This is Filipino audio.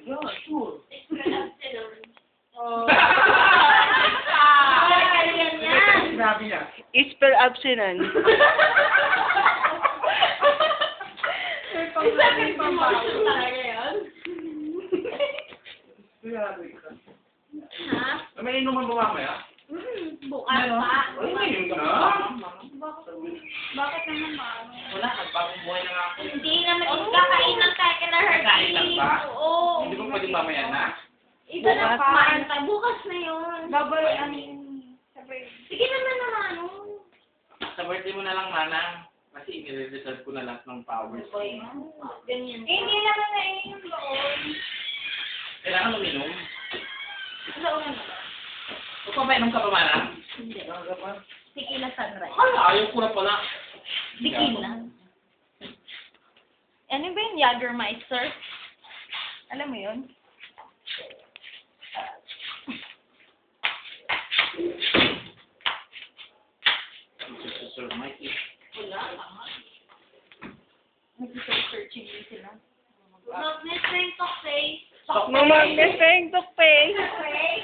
Yeah, sure. Oh. Sinabi niya. Spell abstinence. May pambaho talaga yun. Sigurado ka. Ha? May inuman ba mamaya? Bukas pa. Ay, ngayon ka na. Bakit naman ba? Wala, bagong buhay na nga ako. Hindi naman kakain ng kaya na Kakain lang ba? Oo. Hindi ba pwede mamaya na? Iba na Bukas. pa. Bukas na yun. Babay, ano, Sige naman naman. Sa birthday mo na lang, Manang. Kasi i-reserve ko na lahat ng powers. Ganyan. hindi naman na yung loob. Kailangan uminom. Loob na ba? O pabainom ka pa, Manang? Hindi. Tequila sunrise. Ay, ayaw ko na pala. Tequila. Ano ba yung Jagermeister? Alam mo yun? Sir Mikey. Wala. Nag-searching din sila. Mag-miss na yung talk face. Mamagnes na yung toothpaste. Okay.